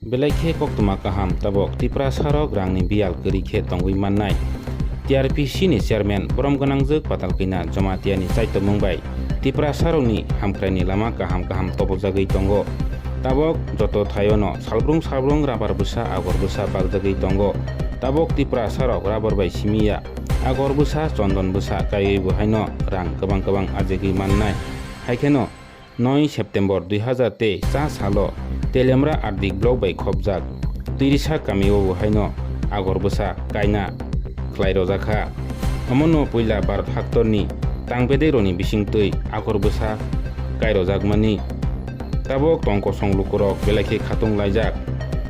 Belai koktuma kaham tabok tipra sarok rangni bial keri tongui mannai. TRPC ni chairman borom ganangjuk patal kina jamatia ni chaito mungbai. Tipra sarok ni hamkrani lama kaham topojagui tongo. Tabok joto thayono salbrung rabar busa agor busa bagjagui tongo. Tabok tipra sarok rabar bai simiya agor busa chondon busa kaiui buhaino rang kobang ajagui mannai. Haikeno 9 September 2004 salo Telemra Ardik Blok by Khobjak Tirisa Kamio Buhaino Agor Busa Kaina Klairojaka Amono Puila Bharat Haktorni Tangbederoni Bisingtui Agor Busa Kairojagmani Tabok Tongko Songlukurok Belaki Khatung Laijak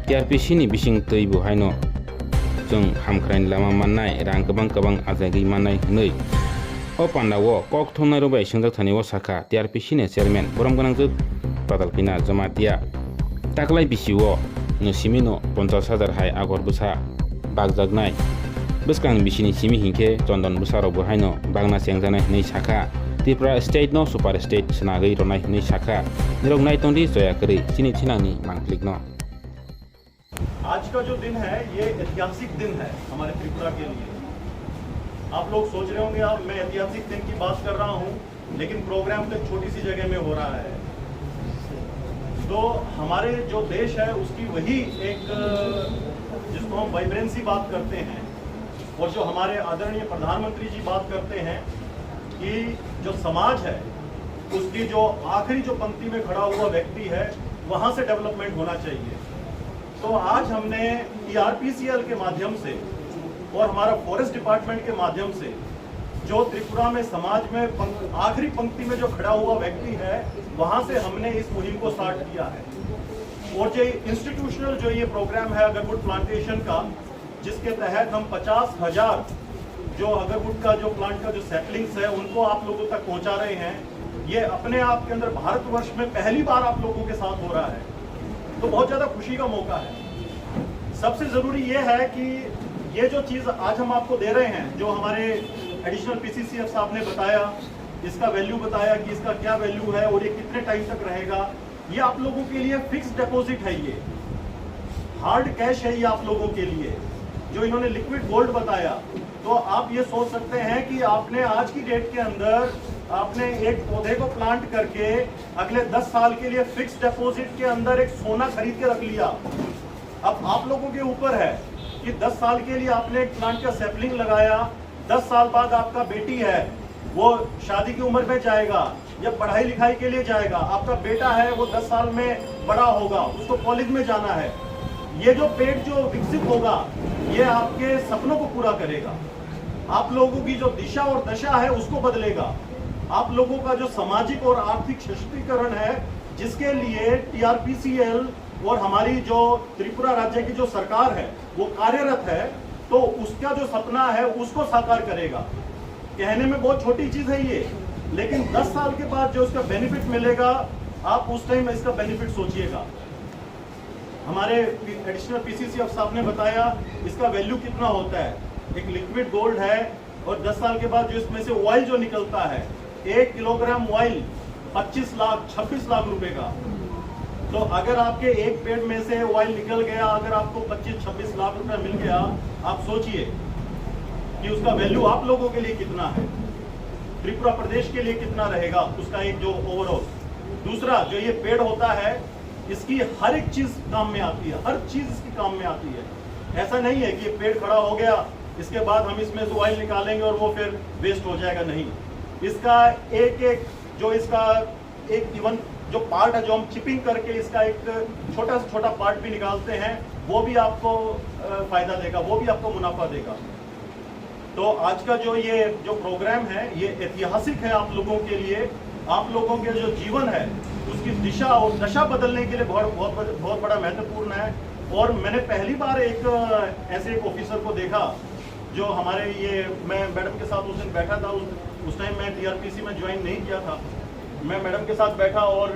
TRPC ni Bisingtui Buhaino Jung Hamkrain Lama Manai Rang Kabang Azagi Manai Hnui O Pandawo Kok Thonaro by Singdak Thaniwo Saka TRPC ni chairman Borom Ganangjuk Patalpina Jamatia Taklai bisiwo simino 50,000 hai agor busa bagjagnai buskang bisini simi hingke chondon busaro buhaino bagna sengjana nei saka Tripura state no super state snagai ronai nei saka nirok nai tongdi joya kari sini thinani मांगलिक no। आज का जो दिन है ये ऐतिहासिक दिन है हमारे त्रिपुरा के लिए। आप लोग सोच रहे होंगे अब मैं ऐतिहासिक दिन की बात कर रहा हूँ, लेकिन प्रोग्राम तो छोटी सी जगह में हो रहा है। तो हमारे जो देश है उसकी वही एक जिसको हम वाइब्रेंसी बात करते हैं, और जो हमारे आदरणीय प्रधानमंत्री जी बात करते हैं कि जो समाज है उसकी जो आखिरी जो पंक्ति में खड़ा हुआ व्यक्ति है वहाँ से डेवलपमेंट होना चाहिए। तो आज हमने TRPCL के माध्यम से और हमारा फॉरेस्ट डिपार्टमेंट के माध्यम से जो त्रिपुरा में समाज में आखिरी पंक्ति में जो खड़ा हुआ व्यक्ति है वहां से हमने इस मुहिम को स्टार्ट किया है। और जो इंस्टीट्यूशनल जो ये प्रोग्राम है अगरवुड प्लांटेशन का, जिसके तहत हम 50,000 जो अगरवुड का जो प्लांट का जो सैपलिंग्स है उनको आप लोगों तक पहुंचा रहे हैं, ये अपने आप के अंदर भारतवर्ष में पहली बार आप लोगों के साथ हो रहा है। तो बहुत ज़्यादा खुशी का मौका है। सबसे ज़रूरी ये है कि ये जो चीज़ आज हम आपको दे रहे हैं, जो हमारे एडिशनल PCCF साहब ने बताया, इसका वैल्यू बताया कि इसका क्या वैल्यू है और ये कितने टाइम तक रहेगा, ये आप लोगों के लिए फिक्स डिपॉजिट है, ये हार्ड कैश है ये आप लोगों के लिए। जो इन्होंने लिक्विड गोल्ड बताया, तो आप ये सोच सकते हैं कि आपने आज की डेट के अंदर आपने एक पौधे को प्लांट करके अगले 10 साल के लिए फिक्स डिपॉजिट के अंदर एक सोना खरीद के रख लिया। अब आप लोगों के ऊपर है कि 10 साल के लिए आपने एक प्लांट का सैपलिंग लगाया, 10 साल बाद आपका बेटी है वो शादी की उम्र में जाएगा या पढ़ाई लिखाई के लिए जाएगा, आपका बेटा है वो 10 साल में बड़ा होगा, उसको कॉलेज में जाना है। ये जो पेड़ जो विकसित होगा ये आपके सपनों को पूरा करेगा, आप लोगों की जो दिशा और दशा है उसको बदलेगा, आप लोगों का जो सामाजिक और आर्थिक सशक्तिकरण है जिसके लिए TRPCL और हमारी जो त्रिपुरा राज्य की जो सरकार है वो कार्यरत है, तो उसका जो सपना है उसको साकार करेगा। कहने में बहुत छोटी चीज है ये, लेकिन 10 साल के बाद जो इसका बेनिफिट मिलेगा आप उस टाइम इसका बेनिफिट सोचिएगा। हमारे एडिशनल PCCF साहब ने बताया इसका वैल्यू कितना होता है। एक लिक्विड गोल्ड है और 10 साल के बाद जो इसमें से ऑयल जो निकलता है, 1 किलोग्राम ऑयल 26 लाख रुपए का। तो अगर आपके एक पेड़ में से ऑयल निकल गया, अगर आपको 25-26 लाख रुपए मिल गया, आप सोचिए कि उसका वैल्यू आप लोगों के लिए कितना है, त्रिपुरा प्रदेश के लिए कितना रहेगा उसका एक जो ओवरऑल। दूसरा जो ये पेड़ होता है इसकी हर एक चीज काम में आती है, हर चीज इसकी काम में आती है। ऐसा नहीं है कि ये पेड़ खड़ा हो गया इसके बाद हम इसमें से ऑयल निकालेंगे और वो फिर वेस्ट हो जाएगा, नहीं। इसका एक जो इसका एक इवन जो पार्ट है जो हम चिपिंग करके इसका एक छोटा से छोटा पार्ट भी निकालते हैं, वो भी आपको फायदा देगा, वो भी आपको मुनाफा देगा। तो आज का जो ये जो प्रोग्राम है ये ऐतिहासिक है आप लोगों के लिए। आप लोगों के जो जीवन है उसकी दिशा और दशा बदलने के लिए बहुत बड़ा महत्वपूर्ण है। और मैंने पहली बार एक ऐसे एक ऑफिसर को देखा जो हमारे ये, मैं मैडम के साथ उस दिन बैठा था, उस टाइम मैं TRPC में ज्वाइन नहीं किया था। मैं मैडम के साथ बैठा और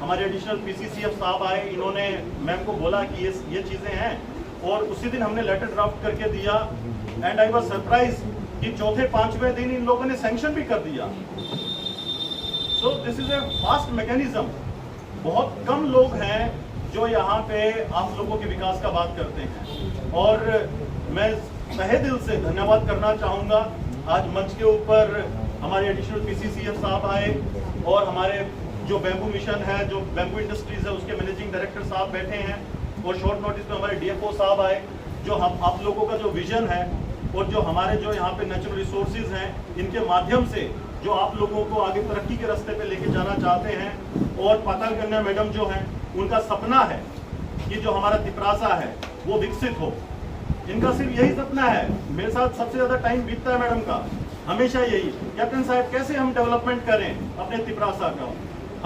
हमारे एडिशनल PCCF साहब आए, इन्होंने मैम को बोला कि ये चीज़ें हैं, और उसी दिन हमने लेटर ड्राफ्ट करके दिया। एंड आई वाज सरप्राइज कि चौथे 5वें दिन इन लोगों ने सैंक्शन भी कर दिया। So this is a fast mechanism. बहुत कम लोग हैं जो यहाँ पे आप लोगों के विकास का बात करते हैं। और मैं तहे दिल से धन्यवाद करना चाहूँगा, आज मंच के ऊपर हमारे एडिशनल पीसीसीएफ साहब आए और हमारे जो बैम्बू मिशन है, जो बैम्बू इंडस्ट्रीज है, उसके मैनेजिंग डायरेक्टर साहब बैठे हैं और शॉर्ट नोटिस में हमारे डीएफओ साहब आए, जो हम आप लोगों का जो विजन है और जो हमारे जो यहाँ पे नेचुरल रिसोर्सेज हैं, इनके माध्यम से जो आप लोगों को आगे तरक्की के रास्ते पे लेके जाना चाहते हैं। और पाताल कन्या मैडम जो हैं, उनका सपना है कि जो हमारा तिपरासा है वो विकसित हो। इनका सिर्फ यही सपना है। मेरे साथ सबसे ज्यादा टाइम बीतता है मैडम का, हमेशा यही, कैप्टन साहब कैसे हम डेवलपमेंट करें अपने तिपरासा का,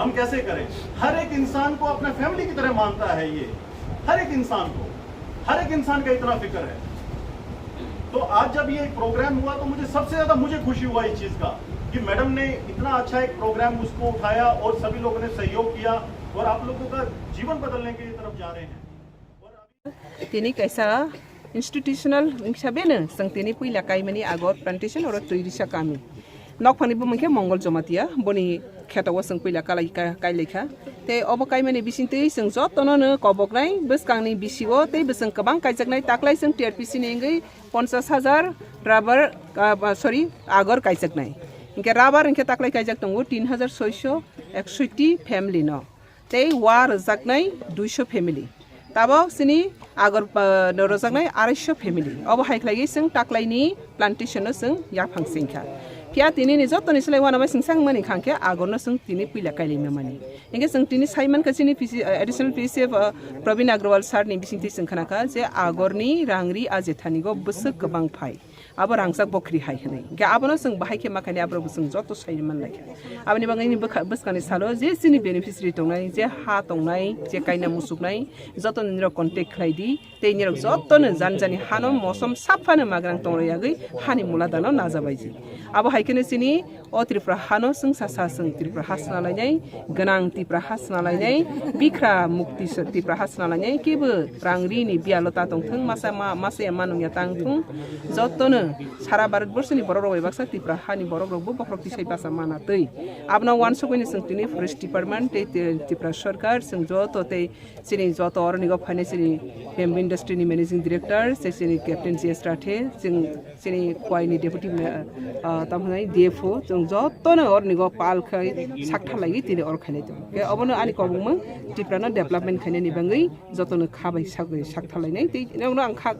हम कैसे करें। हर एक इंसान को अपने फैमिली की तरह मानता है ये, हर एक इंसान को, हर एक इंसान का इतना फिक्र है। तो आज जब ये प्रोग्राम हुआ तो मुझे सबसे ज्यादा खुशी हुआ इस चीज का कि मैडम ने इतना अच्छा एक प्रोग्राम उसको उठाया और सभी लोगों ने सहयोग किया और आप लोगों का जीवन बदलने की तरफ जा रहे हैं। Tini kaisa institutional sabene sang tini puila kai mani agor plantation or tuirisa kami. Nok pani bu mangke Mongol jomatia boni khetawa sang puila kalai kai lekha te obo kai mani bisinte sang jot tono ne kobok nai beskangni bisiwo te besang kabang kaijaknai taklai sang TRPC ni ngai 50,000 rubber agor kaijaknai. Inke rubber inke taklai kaijak tongo 3,661 family no. Te war jaknai 200 family. Tabo sini agar norojaknai 250 family. Obo haiklai sing taklaini plantation no sing yapang singkha. Pia tini ni jotoni selai wana ba singsang mani khangke agor no sing tini pila kaili memani. Inge sing tini Simon kasini additional PCF Pravin Agrawal sir ni bisingti singkhanaka je agorni rangri ajethani go busuk kabang phai. Abo rangsak bokri hai hanai. Ga abono sing bahai ke makani abro busung joto saiman lai. Abani bangai ni buskani salo je sini beneficiary tongnai je ha tongnai je kaina musuknai joto niro contact khlaidi te niro joto ne janjani hano mosom sapane magrang tongrayagi hani muladano najabaiji. Abo haikene sini o Tripura hano sing sasa sing Tripura hasna lainai ganang Tripura hasna lainai bikra mukti Tripura hasna lainai kebe rangri ni bialota tongthung masa manung ya tangthung joto ne sara Bharat borsoni borok rok baksa Tripura hani borok rok bo bokrokti sai basa mana tei abna wan sokoni sing tini forest department te Tripura sarkar sing joto te sini joto orni go phane sini bamboo industry ni managing director sini captain gs rathe sini kwai ni deputy tamhanai DFO jong joto na orni go pal khai sakta lagi tini or khane to ke abono ani kobungma Tripura na development khane ni bangai joto na khabai sakta lai nai te nong ang kha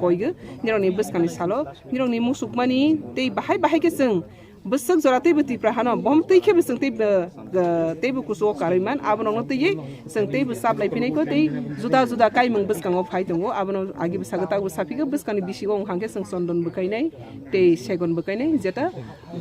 koige nironi buskani salo nironi musukmani te bahai ke sing besek jorate beti prahano bom tei ke beseng tei bu kuso kariman abono tei seng tei besap lai pinai ko tei juda kai mung beskango phai tongo abono agi besagata usapika beskani bisigo khangke seng sondon bukai nai tei segon bukai nai jeta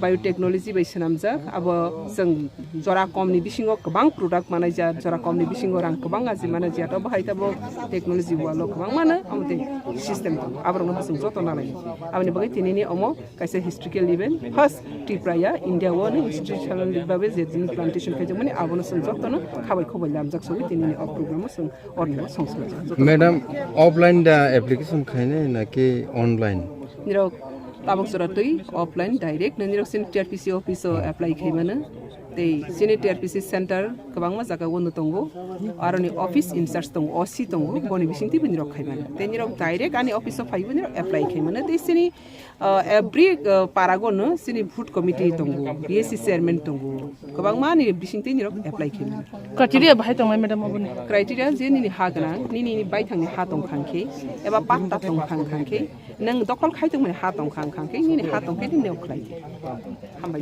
biotechnology bai sanamjak abo seng jora komni bisingo kabang product manai ja jora komni bisingo rang kabang aji mana jata bahai tabo technology walo kabang mana amte system to abono beseng joto nalai abani bagai tinini omo kaisa historical event first Tripura India one institutional babe zedin plantation khai jamani abono sung jotno khabai khobai lamjak sobi tinini of program sung orni songsa madam offline da application khaine na ke online niro tabok soratoi offline direct niro sin TRPC office apply khaimana te sini TRPC center kabangma jaga wonu tongo aroni office in charge tongo OC tongo boni bisingti biniro khaimana te niro direct ani office of 5 niro apply khaimana te sini every paragon sini food committee tongo BSC chairman tongo kabangma ni bisingti niro apply khaimana criteria bahai tongmai madam abuni criteria je ni hagana ni bai thangni ha tong khangke eba patta tong khangke nang dokol khai tong ha tong khangke ni ha tong ke ni ne khlai hambai